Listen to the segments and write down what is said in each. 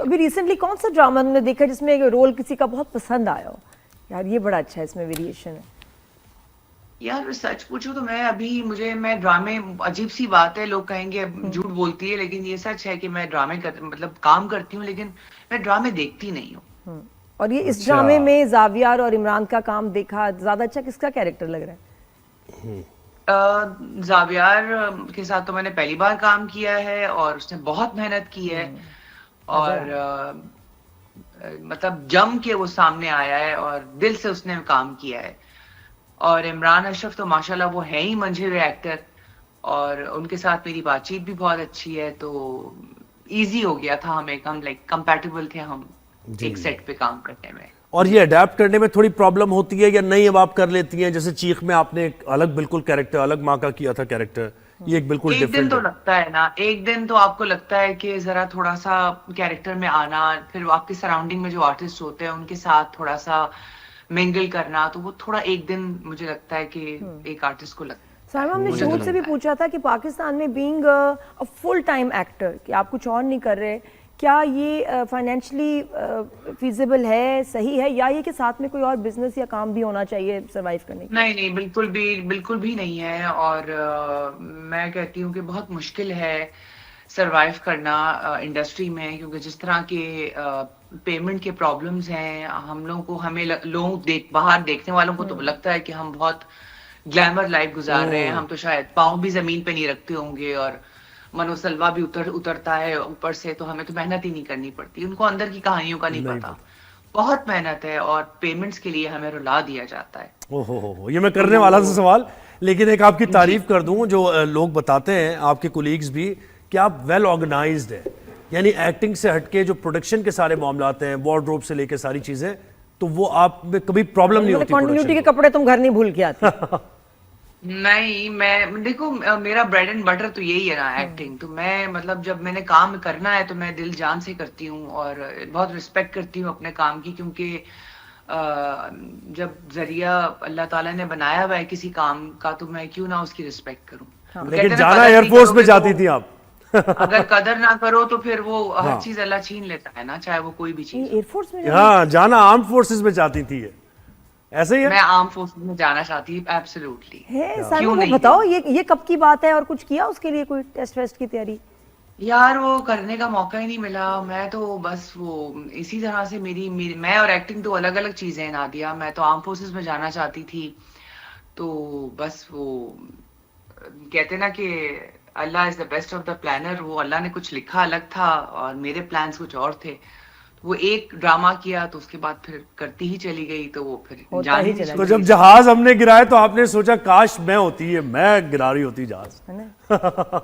अभी रिसेंटली कौन सा ड्रामा तुमने देखा जिसमें रोल किसी का बहुत पसंद आया हो, यार ये बड़ा अच्छा है, इसमें वेरिएशन है? यार सच पूछो तो मैं ड्रामे, अजीब सी बात है, लोग कहेंगे झूठ बोलती है, लेकिन ये सच है कि मैं मतलब काम करती हूँ, लेकिन मैं ड्रामे देखती नहीं हूँ। और ये इस अच्छा। ड्रामे में जावियर और इमरान का काम देखा, ज्यादा अच्छा किसका कैरेक्टर लग रहा है? जावियर के साथ तो मैंने पहली बार काम किया है और उसने बहुत मेहनत की है, और मतलब जम के वो सामने आया है और दिल से उसने काम किया है। और इमरान अशरफ तो माशाल्लाह वो है ही मंझे हुए एक्टर, और उनके साथ मेरी बातचीत भी बहुत अच्छी है, तो इजी हो गया था, हम लाइक कंपैटिबल थे हम एक सेट पे काम करने में। और ये अडेप्ट करने में थोड़ी प्रॉब्लम होती है या नहीं, अब आप कर लेती हैं? जैसे चीख में आपने एक अलग बिल्कुल कैरेक्टर, अलग माँ का किया था कैरेक्टर, ये एक बिल्कुल एक दिन डिफरेंट तो है। लगता है ना, एक दिन तो आपको लगता है कि जरा थोड़ा सा कैरेक्टर में आना, फिर आपके सराउंडिंग में जो आर्टिस्ट होते हैं उनके साथ थोड़ा सा मिंगल करना, तो वो थोड़ा एक दिन मुझे लगता है कि एक आर्टिस्ट को लगता है। साइमा, हमने मुझे तो शूट से भी लगता है। पूछा था कि पाकिस्तान में being a full time actor, कि आप कुछ और नहीं कर रहे, क्या ये फाइनेंशियली फीजिबल है, सही है, या ये कि साथ में कोई और बिजनेस या काम भी होना चाहिए सरवाइव करने के? नहीं नहीं, बिल्कुल भी नहीं है, और मैं कहती हूँ कि बहुत मुश्किल है सरवाइव करना इंडस्ट्री में, क्योंकि जिस तरह के पेमेंट के प्रॉब्लम्स हैं, हम लोगों को, बाहर देखने वालों को तो लगता है कि हम बहुत ग्लैमर लाइफ गुजार रहे हैं, हम तो शायद पाँव भी जमीन पे नहीं रखते होंगे, और मनोसलवा भी उतरता है ऊपर से, तो हमें तो मेहनत ही नहीं करनी पड़ती, उनको अंदर की कहानियों का नहीं पता। बहुत मेहनत है और पेमेंट्स के लिए हमें रुला दिया जाता है। ओहो, ये मैं करने वाला था सवाल, लेकिन एक आपकी तारीफ कर दूं, जो लोग बताते हैं आपके कोलीग्स भी, कि आप वेल ऑर्गेनाइज्ड हैं, यानी एक्टिंग से हटके जो प्रोडक्शन के सारे मामलात हैं, वार्डरोब से लेके सारी चीजें, तो वो आप में कभी प्रॉब्लम नहीं होती? कंटिन्यूटी के कपड़े तुम घर नहीं भूल के आते? नहीं, मैं देखो, मेरा ब्रेड एंड बटर तो यही है ना, एक्टिंग। तो मैं मतलब जब मैंने काम करना है तो मैं दिल जान से करती हूँ, और बहुत रिस्पेक्ट करती हूँ अपने काम की, क्योंकि जब जरिया अल्लाह ताला ने बनाया हुआ है किसी काम का, तो मैं क्यों ना उसकी रिस्पेक्ट करूँ। लेकिन जाना एयरफोर्स में जाती थी आप। अगर कदर ना करो तो फिर वो हर चीज अल्लाह छीन लेता है ना, चाहे वो कोई भी चीज। एयरफोर्स में हाँ, जाना आर्म फोर्सेस में जाती थी, ऐसे ही है? मैं आर्म फोर्सेस में जाना चाहती हूँ, एब्सोल्युटली। है साइमा, वो बताओ ये कब की बात है, और कुछ किया उसके लिए, कोई टेस्ट वेस्ट की तैयारी? यार वो करने का मौका ही नहीं मिला, मैं तो बस वो इसी तरह से मैं और एक्टिंग तो अलग अलग चीजें हैं नादिया। मैं तो आर्म फोर्सेस में जाना चाहती थी, तो बस वो कहते ना कि Allah is the best of the planner, वो अल्लाह ने कुछ लिखा अलग था और मेरे प्लान्स कुछ और थे। वो एक ड्रामा किया तो उसके बाद फिर करती ही चली गई, तो वो फिर जान ही नहीं। तो जब जहाज हमने गिराया तो आपने सोचा काश मैं होती है, मैं गिरा रही होती जहाज।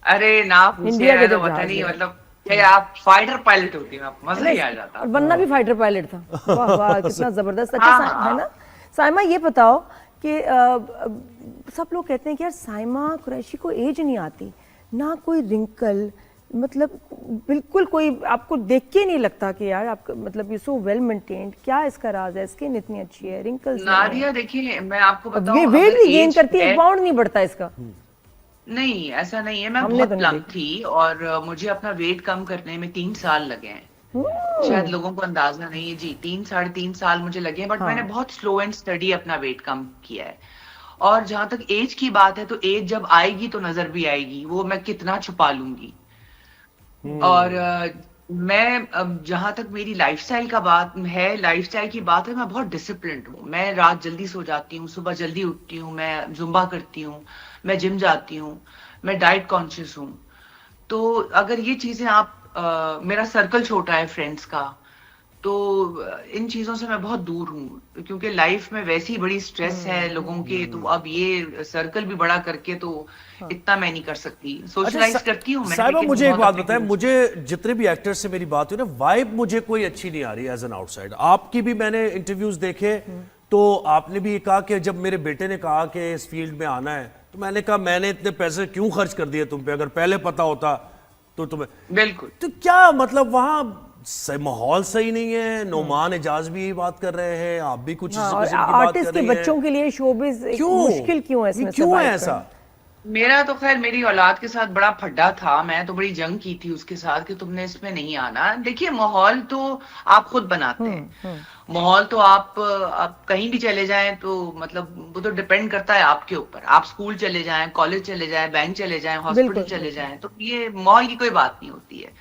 अरे ना इंडिया के तो पता नहीं, मतलब आप फाइटर पायलट होती हैं, आप मजा ही आ जाता। और बनना भी फाइटर पायलट था। वाह वाह, कितना जबरदस्त। अच्छा है ना साइमा, ये बताओ कि सब लोग कहते हैं कि यार साइमा कुरैशी को एज नहीं आती, ना कोई रिंकल, मतलब बिल्कुल कोई आपको देख के नहीं लगता कि यार आप मतलब यू सो वेल मेंटेन्ड। क्या इसका राज है? स्किन इतनी अच्छी है, रिंकल्स नादिया देखिए, मैं आपको बताऊं, वेट भी गेन करती है, एक पाउंड नहीं बढ़ता इसका। नहीं, ऐसा नहीं है, मैं बहुत प्लम्प थी, और मुझे अपना वेट कम करने में 3 साल लगे हैं। शायद लोगों को अंदाजा नहीं है जी, 3 साढ़े 3 साल मुझे लगे हैं, बट मैंने बहुत स्लो एंड स्टडी अपना वेट कम किया है। और जहां तक एज की बात है, तो एज जब आएगी तो नजर भी आएगी, वो मैं कितना छुपा लूंगी। और मैं अब जहां तक मेरी लाइफस्टाइल की बात है, मैं बहुत डिसिप्लिन्ड हूँ। मैं रात जल्दी सो जाती हूँ, सुबह जल्दी उठती हूँ, मैं जुम्बा करती हूँ, मैं जिम जाती हूँ, मैं डाइट कॉन्शियस हूँ। तो अगर ये चीजें मेरा सर्कल छोटा है फ्रेंड्स का, तो इन चीजों से मैं बहुत दूर हूँ, क्योंकि लाइफ में वैसे ही बड़ी स्ट्रेस है लोगों के, तो अब ये सर्कल भी बड़ा करके तो इतना मैं नहीं कर सकती। सोशलाइज करती हूँ मैं। साहिबा, मुझे एक बात बताएं, मुझे जितने भी एक्टर्स से मेरी बात हुई ना, वाइब मुझे कोई अच्छी नहीं आ रही एज एन आउटसाइड। आपकी भी मैंने इंटरव्यूज देखे, तो आपने भी कहा कि जब मेरे बेटे ने कहा कि इस फील्ड में आना है, तो मैंने कहा मैंने इतने पैसे क्यों खर्च कर दिए तुम पे, अगर पहले पता होता तो तुम्हें। बिल्कुल। तो क्या मतलब वहां माहौल सही नहीं है? नोमान एजाज भी यही बात कर रहे हैं, आप भी कुछ इसी किस्म की बात कर रहे हैं। आर्टिस्ट के बच्चों के लिए शोबिज मुश्किल क्यों है? इसमें क्यों है ऐसा? मेरा तो खैर मेरी औलाद के साथ बड़ा फड्डा था, मैं तो बड़ी जंग की थी उसके साथ कि तुमने इसमें नहीं आना। देखिए माहौल तो आप खुद बनाते हैं, माहौल तो आप कहीं भी चले जाएं तो मतलब वो तो डिपेंड करता है आपके ऊपर। आप स्कूल चले जाएं, कॉलेज चले जाएं, बैंक चले जाएं, हॉस्पिटल बिल्कुल चले बिल्कुल। जाएं, तो ये माहौल की कोई बात नहीं होती है।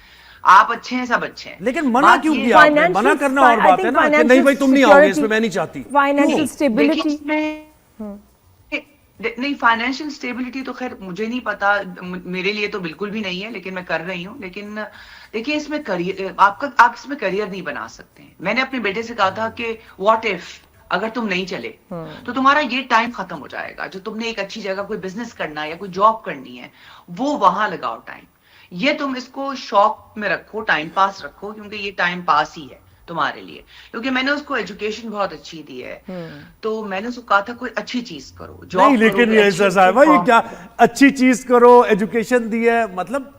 आप अच्छे हैं, सब अच्छे हैं। लेकिन मना बात क्यों ये किया आपने? मना करना और आई बात है थिंक ना कि नहीं फाइनेंशियल भाई तुम नहीं आओगे इसमें, मैं नहीं चाहती। फाइनेंशियल क्यों? देखिए स्टेबिलिटी। इसमें नहीं, फाइनेंशियल स्टेबिलिटी तो खैर मुझे नहीं पता, मेरे लिए तो बिल्कुल भी नहीं है, लेकिन मैं कर रही हूँ। लेकिन देखिए इसमें करियर, आप इसमें करियर नहीं बना सकते हैं। मैंने अपने बेटे से कहा था कि व्हाट इफ अगर तुम नहीं चले तो तुम्हारा ये टाइम खत्म हो जाएगा। जो तुमने एक अच्छी जगह कोई बिजनेस करना है या कोई जॉब करनी है, वो वहां लगाओ टाइम। ये तुम इसको शौक में रखो, टाइम पास रखो, क्योंकि ये टाइम पास ही है तुम्हारे लिए। क्योंकि मैंने उसको एजुकेशन बहुत अच्छी दी है, तो मैंने उसको कहा था कोई अच्छी चीज करो, नहीं जॉब करो, लेकिन कोई ये अच्छी सर साहब ये जॉब क्या करो। अच्छी चीज करो, एजुकेशन दी है मतलब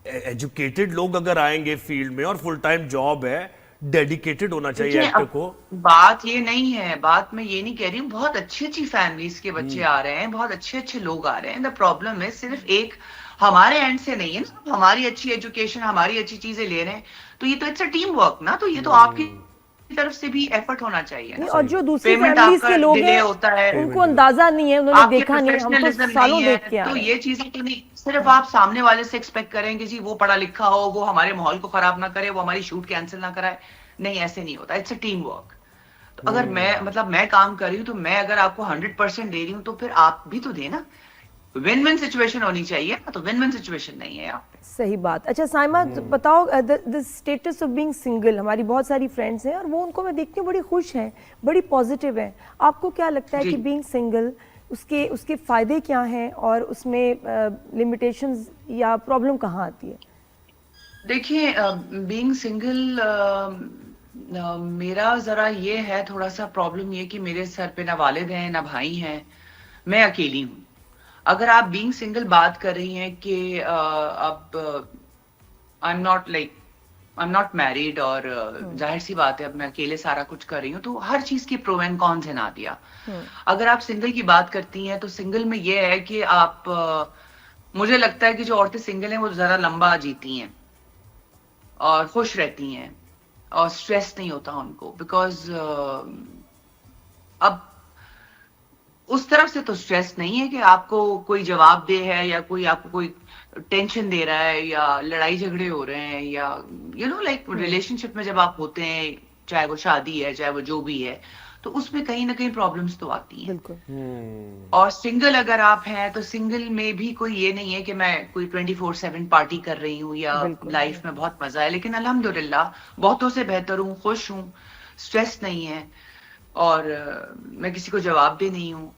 एजुकेटेड लोग अगर आएंगे फील्ड में और फुल टाइम जॉब है, डेडिकेटेड होना चाहिए देखिए एक्टर अब को। बात ये नहीं है, बात मैं ये नहीं कह रही हूँ, बहुत अच्छी अच्छी फैमिलीज के बच्चे आ रहे हैं, बहुत अच्छे अच्छे लोग आ रहे हैं। द प्रॉब्लम है सिर्फ एक हमारे एंड से नहीं है ना, हमारी अच्छी एजुकेशन, हमारी अच्छी चीजें ले रहे हैं, तो ये तो इट्स अ टीम वर्क ना, तो ये तो आपकी तरफ से भी एफर्ट होना चाहिए नहीं, ना। और जो दूसरी पेमेंट फैमिलीज आपका के लोग डिले हैं होता है, उनको अंदाजा नहीं है, उन्होंने आपके देखा नहीं, हम तो प्रोफेशनलिज्म नहीं सालों है, देख के आ तो रहे ये चीजें तो नहीं सिर्फ आप सामने वाले से एक्सपेक्ट करें कि जी वो पढ़ा लिखा हो, वो हमारे माहौल को खराब ना करे, वो हमारी शूट कैंसिल ना कराए। नहीं, ऐसे नहीं होता, इट्स अ टीम वर्क। तो अगर मैं काम कर रही हूँ, तो मैं अगर आपको 100% दे रही हूँ, तो फिर आप भी तो देना। विन विन सिचुएशन होनी चाहिए ना, तो विन विन सिचुएशन नहीं है यहाँ पे। हैं। सही बात। अच्छा साइमा, बताओ the status of being single. हमारी बहुत सारी फ्रेंड्स हैं और वो उनको मैं देखती हूँ बड़ी खुश हैं, बड़ी पॉजिटिव हैं। आपको क्या लगता है जी कि बीइंग सिंगल उसके उसके फायदे क्या हैं और उसमें लिमिटेशंस या प्रॉब्लम कहाँ आती है? देखिए बीइंग सिंगल, मेरा जरा ये है थोड़ा सा प्रॉब्लम ये कि मेरे सर पे ना वालिद हैं ना भाई हैं, मैं अकेली हूँ। अगर आप बीइंग सिंगल बात कर रही हैं कि अब आई एम नॉट मैरिड, और जाहिर सी बात है अब मैं अकेले सारा कुछ कर रही हूँ, तो हर चीज की प्रो एंड कॉन्स है नादिया। अगर आप सिंगल की बात करती हैं तो सिंगल में ये है कि आप मुझे लगता है कि जो औरतें सिंगल हैं वो जरा लंबा जीती हैं और खुश रहती हैं और स्ट्रेस नहीं होता उनको, बिकॉज अब उस तरफ से तो स्ट्रेस नहीं है कि आपको कोई जवाब दे है या कोई आपको कोई टेंशन दे रहा है या लड़ाई झगड़े हो रहे हैं, या लाइक रिलेशनशिप में जब आप होते हैं, चाहे वो शादी है चाहे वो जो भी है, तो उसमें कहीं ना कहीं प्रॉब्लम्स तो आती हैं। बिल्कुल। और सिंगल अगर आप हैं तो सिंगल में भी कोई ये नहीं है कि मैं कोई 24/7 पार्टी कर रही हूँ या बिल्कुल। लाइफ में बहुत मजा है, लेकिन अल्हम्दुलिल्लाह बहुतों से बेहतर हूँ, खुश हूँ, स्ट्रेस नहीं है, और मैं किसी को जवाब भी नहीं हूँ।